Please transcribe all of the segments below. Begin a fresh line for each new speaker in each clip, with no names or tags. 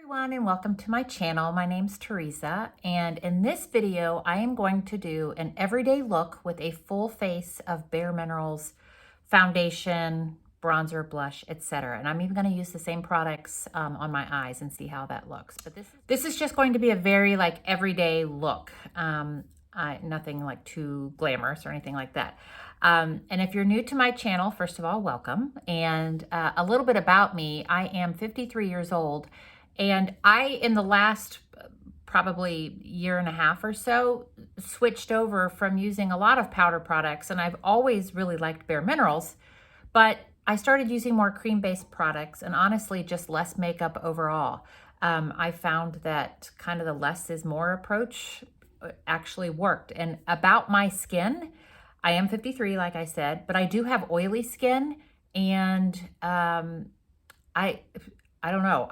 everyone and welcome to my channel. My name's Teresa, and in this video I am going to do an everyday look with a full face of Bare Minerals foundation, bronzer, blush, etc. And I'm even going to use the same products on my eyes and see how that looks. But this is just going to be a very everyday look. Nothing like too glamorous or anything like that. And if you're new to my channel, first of all, welcome. And a little bit about me, I am 53 years old. And in the last probably year and a half or so, switched over from using a lot of powder products. And I've always really liked Bare Minerals, but I started using more cream-based products and honestly just less makeup overall. I found that kind of the less is more approach actually worked. And about my skin, I am 53, like I said, but I do have oily skin, and I don't know.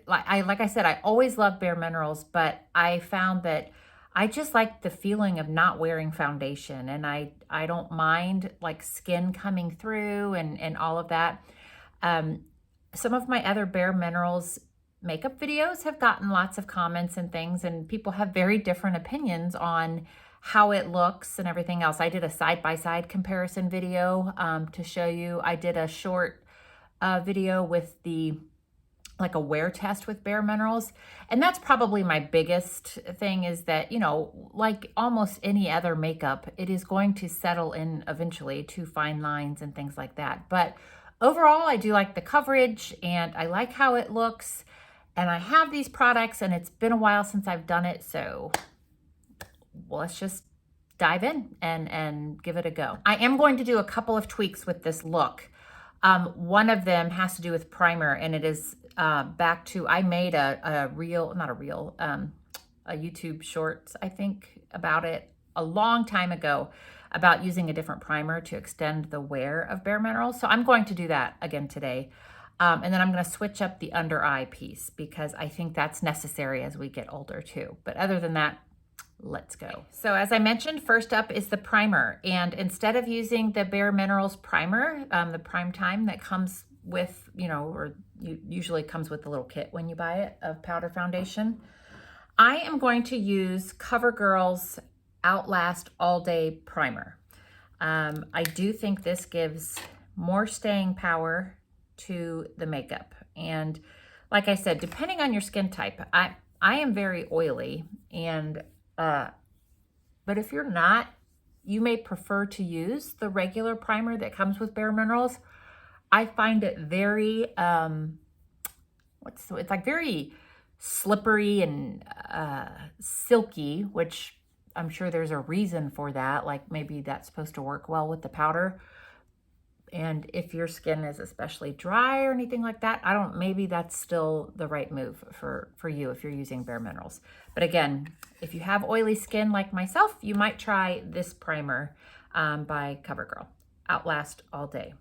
Like I said, I always loved Bare Minerals, but I found that I just like the feeling of not wearing foundation, and I don't mind like skin coming through and all of that. Some of my other Bare Minerals makeup videos have gotten lots of comments and things, and people have very different opinions on how it looks and everything else. I did a side-by-side comparison video to show you. I did a short video with a wear test with Bare Minerals. And that's probably my biggest thing, is that, you know, like almost any other makeup, it is going to settle in eventually to fine lines and things like that. But overall, I do like the coverage and I like how it looks. And I have these products and it's been a while since I've done it. So let's just dive in and give it a go. I am going to do a couple of tweaks with this look. One of them has to do with primer, and it is back to, I made a YouTube shorts, I think, about it a long time ago, about using a different primer to extend the wear of Bare Minerals. So I'm going to do that again today. And then I'm going to switch up the under eye piece because I think that's necessary as we get older too. But other than that, let's go. So as I mentioned, first up is the primer. And instead of using the Bare Minerals primer, the Prime Time that comes with, usually comes with a little kit when you buy it of powder foundation, I am going to use Covergirl's Outlast All Day Primer. I do think this gives more staying power to the makeup. And like I said, depending on your skin type, I am very oily, and but if you're not, you may prefer to use the regular primer that comes with Bare Minerals. I find it very, it's like very slippery and silky, which I'm sure there's a reason for that. Like maybe that's supposed to work well with the powder. And if your skin is especially dry or anything like that, maybe that's still the right move for you if you're using Bare Minerals. But again, if you have oily skin like myself, you might try this primer by Covergirl, Outlast All Day.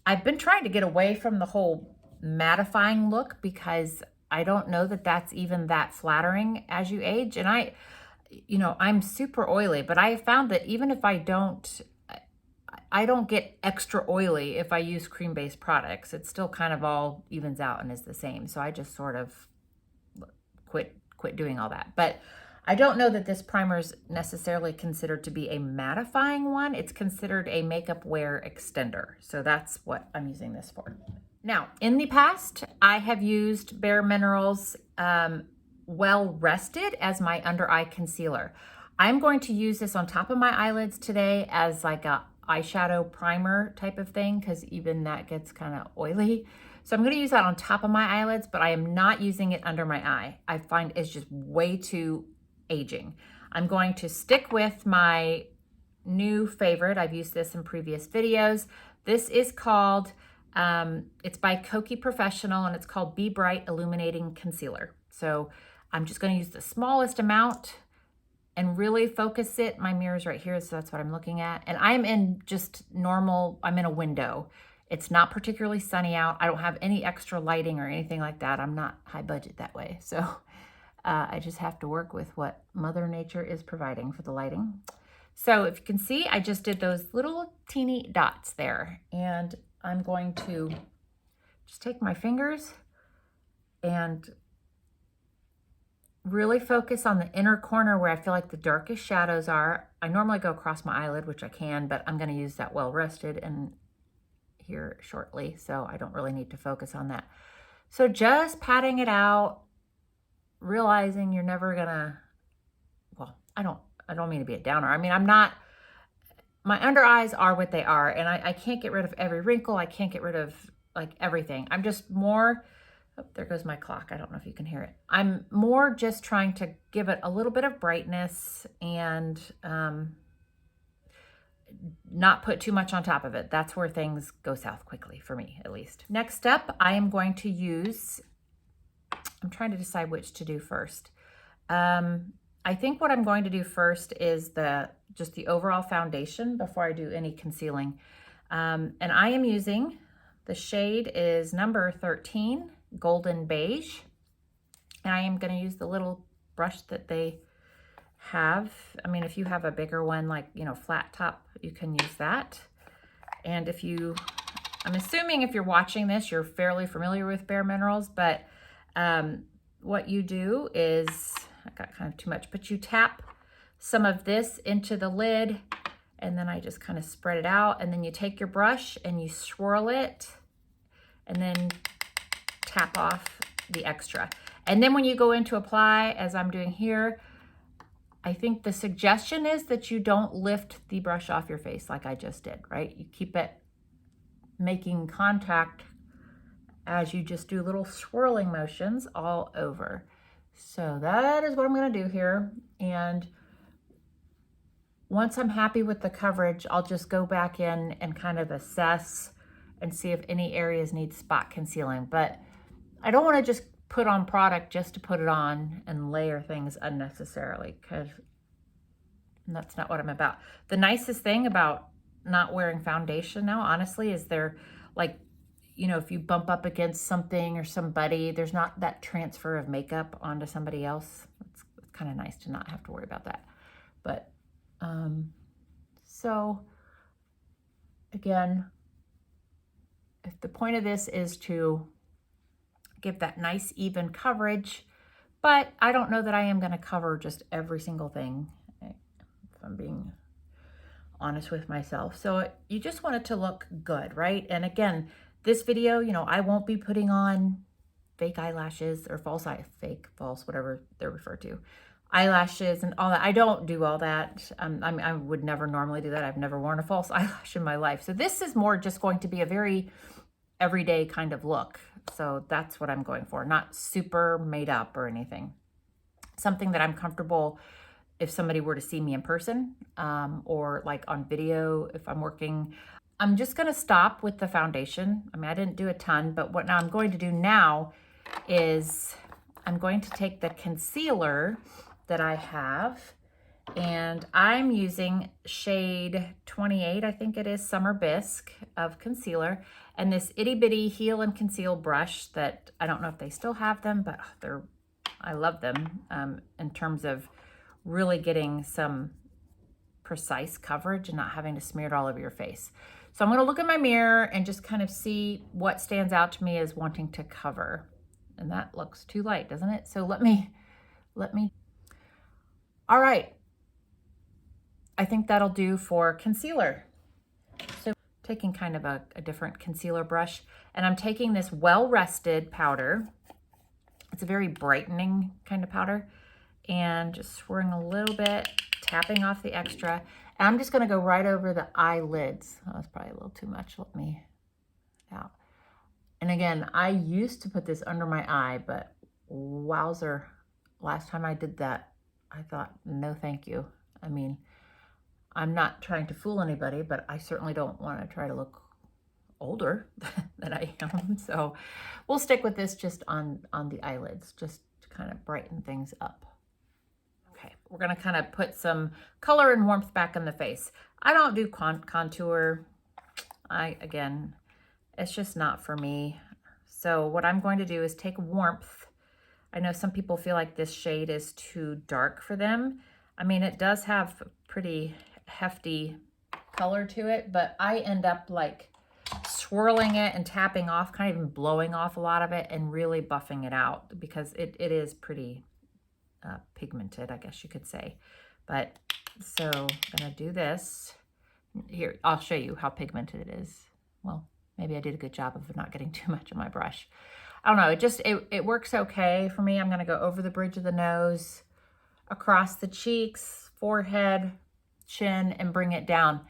I've been trying to get away from the whole mattifying look because I don't know that that's even that flattering as you age. And I'm super oily, but I found that even if I don't get extra oily if I use cream-based products. It still kind of all evens out and is the same. So I just sort of quit doing all that. But I don't know that this primer is necessarily considered to be a mattifying one. It's considered a makeup wear extender. So that's what I'm using this for. Now, in the past, I have used Bare Minerals Well Rested as my under eye concealer. I'm going to use this on top of my eyelids today as like a eyeshadow primer type of thing, because even that gets kind of oily. So I'm going to use that on top of my eyelids, but I am not using it under my eye. I find it's just way too aging. I'm going to stick with my new favorite. I've used this in previous videos. This is called, it's by Kokie Professional, and it's called Be Bright Illuminating Concealer. So I'm just going to use the smallest amount and really focus it. My mirror's right here, so that's what I'm looking at. And I'm in just normal, I'm in a window. It's not particularly sunny out. I don't have any extra lighting or anything like that. I'm not high budget that way. So I just have to work with what Mother Nature is providing for the lighting. So if you can see, I just did those little teeny dots there. And I'm going to just take my fingers and really focus on the inner corner where I feel like the darkest shadows are. I normally go across my eyelid, which I can, but I'm going to use that Well Rested and here shortly, so I don't really need to focus on that. So just patting it out, realizing you're never gonna, well, I don't mean to be a downer. I mean, I'm not, my under eyes are what they are, and I can't get rid of every wrinkle. I can't get rid of like everything. I'm just more, oh, there goes my clock. I don't know if you can hear it. I'm more just trying to give it a little bit of brightness and not put too much on top of it. That's where things go south quickly, for me at least. Next up, I am going to use, I'm trying to decide which to do first. I think what I'm going to do first is just the overall foundation before I do any concealing. And I am using, the shade is number 13, Golden Beige. And I am going to use the little brush that they have. I mean, if you have a bigger one, like, you know, flat top, you can use that. And if you, I'm assuming if you're watching this, you're fairly familiar with Bare Minerals, but what you do is, I got kind of too much, but you tap some of this into the lid, and then I just kind of spread it out, and then you take your brush and you swirl it, and then tap off the extra. And then when you go in to apply, as I'm doing here, I think the suggestion is that you don't lift the brush off your face like I just did, right? You keep it making contact as you just do little swirling motions all over. So that is what I'm going to do here. And once I'm happy with the coverage, I'll just go back in and kind of assess and see if any areas need spot concealing. But I don't want to just put on product just to put it on and layer things unnecessarily, because that's not what I'm about. The nicest thing about not wearing foundation now, honestly, is they're like, you know, if you bump up against something or somebody, there's not that transfer of makeup onto somebody else. It's kind of nice to not have to worry about that. But so again, if the point of this is to give that nice even coverage, but I don't know that I am going to cover just every single thing, if I'm being honest with myself. So you just want it to look good, right? And again, this video, you know, I won't be putting on fake eyelashes or fake, false, whatever they're referred to, eyelashes and all that. I don't do all that. I would never normally do that. I've never worn a false eyelash in my life. So this is more just going to be a very everyday kind of look. So that's what I'm going for, not super made up or anything. Something that I'm comfortable if somebody were to see me in person, or like on video if I'm working. I'm just going to stop with the foundation. I mean, I didn't do a ton, but what now I'm going to do now is I'm going to take the concealer that I have, and I'm using shade 28, I think it is, Summer Bisque of concealer, and this itty bitty Heal and Conceal brush that I don't know if they still have them, but I love them in terms of really getting some precise coverage and not having to smear it all over your face. So I'm going to look in my mirror and just kind of see what stands out to me as wanting to cover. And that looks too light, doesn't it? So let me, all right. I think that'll do for concealer. So taking kind of a different concealer brush, and I'm taking this Well Rested powder. It's a very brightening kind of powder, and just swirling a little bit, tapping off the extra. And I'm just going to go right over the eyelids. Oh, that's probably a little too much. Let me out. And again, I used to put this under my eye, but wowzer, last time I did that, I thought, no, thank you. I mean, I'm not trying to fool anybody, but I certainly don't want to try to look older than I am. So we'll stick with this just on the eyelids, just to kind of brighten things up. Okay, we're going to kind of put some color and warmth back in the face. I don't do contour. Again, it's just not for me. So what I'm going to do is take warmth. I know some people feel like this shade is too dark for them. I mean, it does have a pretty hefty color to it, but I end up like swirling it and tapping off, kind of even blowing off a lot of it and really buffing it out because it is pretty pigmented, I guess you could say. But so I'm gonna do this. Here, I'll show you how pigmented it is. Well, maybe I did a good job of not getting too much on my brush. I don't know, it works okay for me. I'm gonna go over the bridge of the nose, across the cheeks, forehead, chin, and bring it down.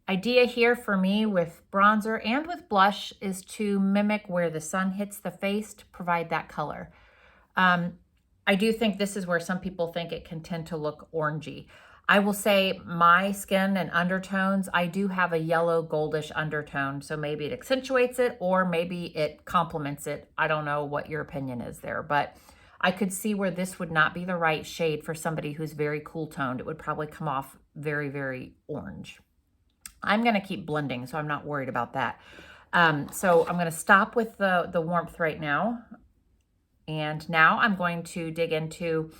Idea here for me with bronzer and with blush is to mimic where the sun hits the face to provide that color. I do think this is where some people think it can tend to look orangey. I will say my skin and undertones, I do have a yellow goldish undertone, so maybe it accentuates it or maybe it complements it. I don't know what your opinion is there, but I could see where this would not be the right shade for somebody who's very cool toned. It would probably come off very, very orange. I'm gonna keep blending, so I'm not worried about that. So I'm gonna stop with the warmth right now. And now I'm going to dig into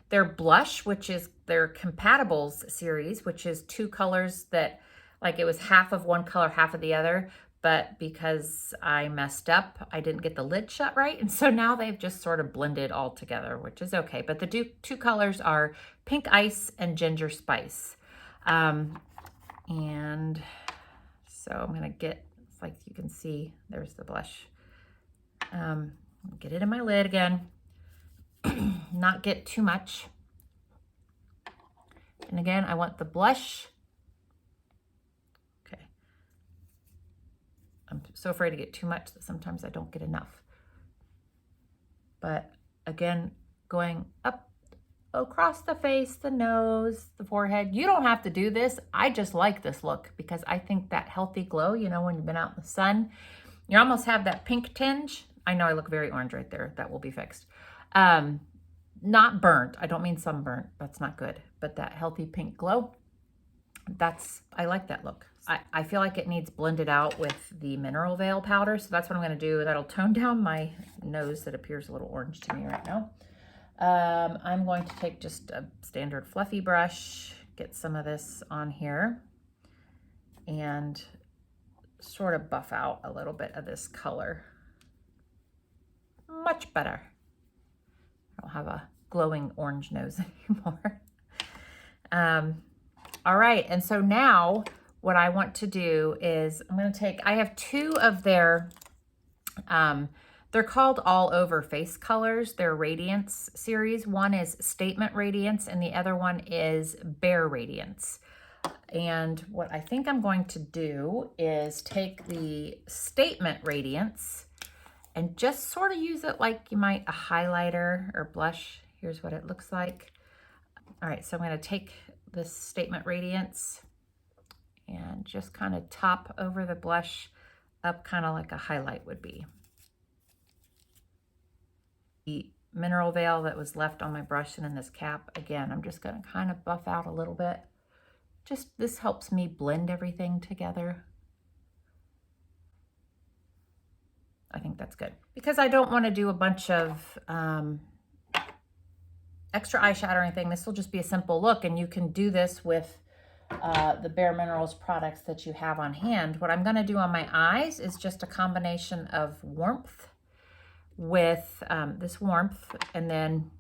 their blush, which is their Compatibles series, which is two colors that, like, it was half of one color, half of the other, but because I messed up, I didn't get the lid shut right. And so now they've just sort of blended all together, which is okay. But the two colors are Pink Ice and Ginger Spice. And so I'm gonna get, it's like you can see, there's the blush. Get it in my lid again, not get too much. And again, I want the blush. Okay. I'm so afraid to get too much that sometimes I don't get enough. But again, going up across the face, the nose, the forehead. You don't have to do this. I just like this look because I think that healthy glow, you know, when you've been out in the sun, you almost have that pink tinge. I know I look very orange right there. That will be fixed. Not burnt. I don't mean sunburnt. That's not good. But that healthy pink glow, I like that look. I feel like it needs blended out with the Mineral Veil powder. So that's what I'm going to do. That'll tone down my nose that appears a little orange to me right now. I'm going to take just a standard fluffy brush, get some of this on here, and sort of buff out a little bit of this color. Much better. I don't have a glowing orange nose anymore. All right, and so now what I want to do is I'm going to take, I have two of their, they're called All Over Face Colors. They're Radiance series. One is Statement Radiance and the other one is Bare Radiance. And what I think I'm going to do is take the Statement Radiance and just sort of use it like you might a highlighter or blush. Here's what it looks like. All right, so I'm going to take this Statement Radiance and just kind of top over the blush up, kind of like a highlight would be. The Mineral Veil that was left on my brush and in this cap, again, I'm just going to kind of buff out a little bit. Just, this helps me blend everything together. I think that's good because I don't want to do a bunch of extra eyeshadow or anything. This will just be a simple look, and you can do this with the Bare Minerals products that you have on hand. What I'm going to do on my eyes is just a combination of warmth with this warmth, and then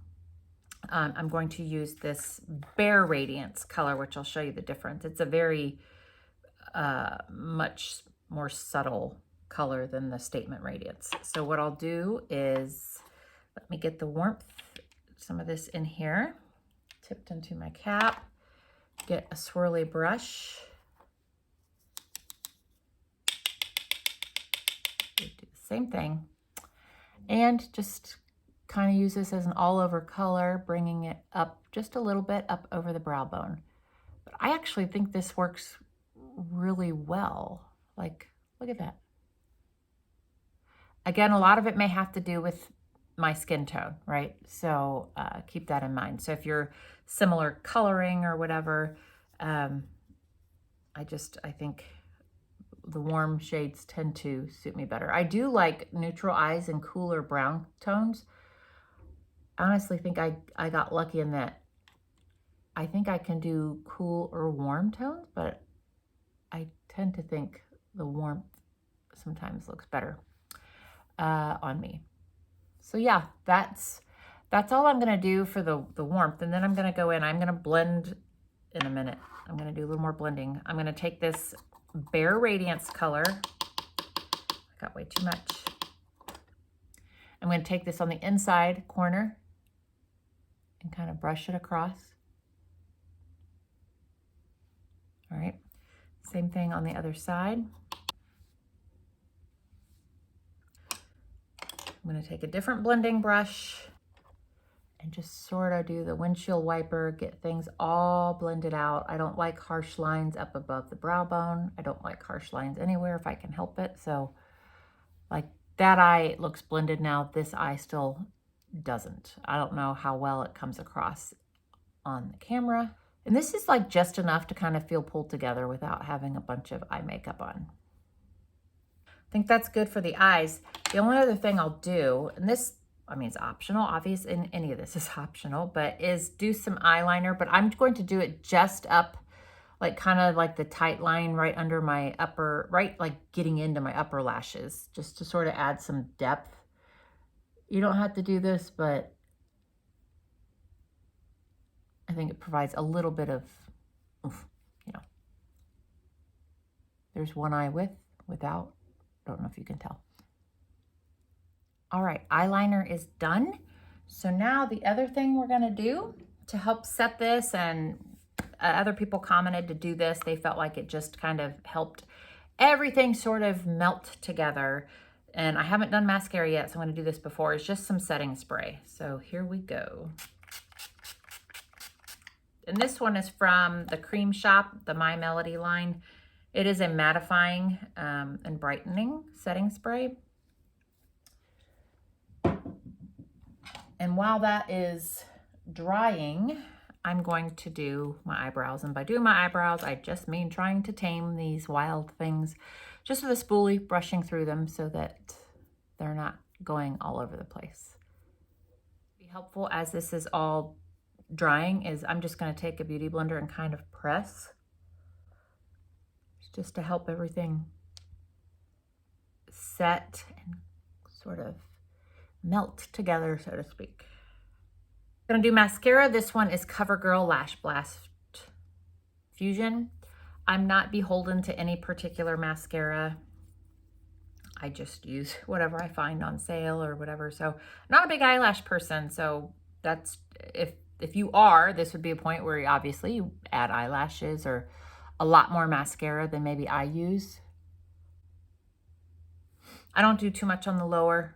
I'm going to use this Bare Radiance color, which I'll show you the difference. It's a very much more subtle color than the Statement Radiance. So what I'll do is, let me get the warmth, some of this in here, tipped into my cap, get a swirly brush, do the same thing, and just kind of use this as an all over color, bringing it up just a little bit up over the brow bone. But I actually think this works really well. Like, look at that. Again, a lot of it may have to do with my skin tone, right? So keep that in mind. So if you're similar coloring or whatever, I think the warm shades tend to suit me better. I do like neutral eyes and cooler brown tones. I honestly think I got lucky in that I think I can do cool or warm tones, but I tend to think the warmth sometimes looks better on me. So yeah, that's all I'm gonna do for the warmth. And then I'm gonna go in, I'm gonna blend in a minute. I'm gonna do a little more blending. I'm gonna take this Bare Radiance color. I got way too much. I'm gonna take this on the inside corner and kind of brush it across. All right, same thing on the other side. I'm gonna take a different blending brush and just sort of do the windshield wiper, get things all blended out. I don't like harsh lines up above the brow bone. I don't like harsh lines anywhere if I can help it. So like that eye looks blended now. This eye still doesn't. I don't know how well it comes across on the camera. And this is like just enough to kind of feel pulled together without having a bunch of eye makeup on. I think that's good for the eyes. The only other thing I'll do, and this, I mean, it's optional, obviously, and any of this is optional, but is do some eyeliner, but I'm going to do it just up, like kind of like the tight line right under my upper, right, like getting into my upper lashes, just to sort of add some depth. You don't have to do this, but I think it provides a little bit of, oof, you know. There's one eye with, without. Don't know if you can tell. All right, eyeliner is done. So now the other thing we're gonna do to help set this, and other people commented to do this, they felt like it just kind of helped everything sort of melt together. And I haven't done mascara yet, so I'm gonna do this before. It's just some setting spray. So here we go. And this one is from the Creme Shop, the My Melody line. It is a mattifying and brightening setting spray. And while that is drying, I'm going to do my eyebrows. And by doing my eyebrows, I just mean trying to tame these wild things just with a spoolie, brushing through them so that they're not going all over the place. Be helpful as this is all drying is I'm just going to take a beauty blender and kind of press just to help everything set and sort of melt together, so to speak. I'm gonna do mascara. This one is Covergirl Lash Blast Fusion. I'm not beholden to any particular mascara. I just use whatever I find on sale or whatever. So I'm not a big eyelash person. So that's, if you are, this would be a point where obviously you add eyelashes or a lot more mascara than maybe I use. I don't do too much on the lower.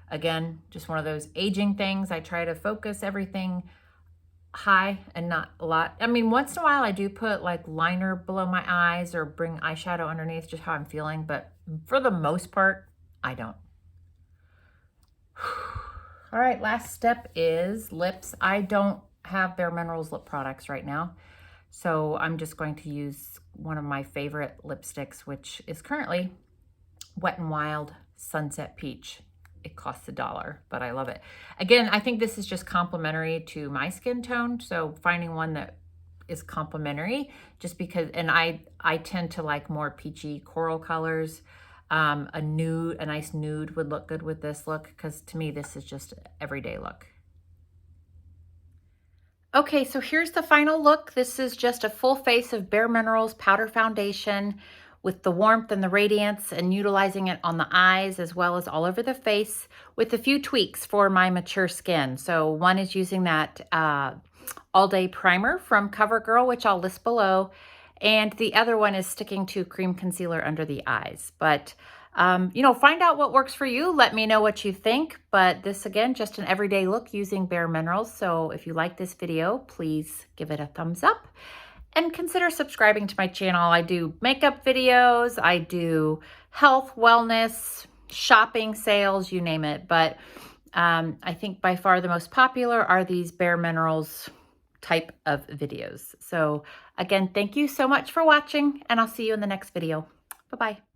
Again, just one of those aging things. I try to focus everything high and not a lot. I mean, once in a while I do put like liner below my eyes or bring eyeshadow underneath, just how I'm feeling. But for the most part, I don't. All right, last step is lips. I don't have bareminerals lip products right now. So I'm just going to use one of my favorite lipsticks, which is currently Wet n Wild Sunset Peach. It costs $1, but I love it. Again, I think this is just complementary to my skin tone. So finding one that is complementary, just because, and I tend to like more peachy coral colors. A nice nude would look good with this look, because to me, this is just an everyday look. Okay, so here's the final look. This is just a full face of Bare Minerals powder foundation with the warmth and the radiance, and utilizing it on the eyes as well as all over the face with a few tweaks for my mature skin. So one is using that all day primer from Covergirl, which I'll list below. And the other one is sticking to cream concealer under the eyes. But, you know, find out what works for you. Let me know what you think. But this, again, just an everyday look using Bare Minerals. So if you like this video, please give it a thumbs up. And consider subscribing to my channel. I do makeup videos, I do health, wellness, shopping, sales, you name it. But I think by far the most popular are these Bare Minerals type of videos. So again, thank you so much for watching, and I'll see you in the next video. Bye-bye.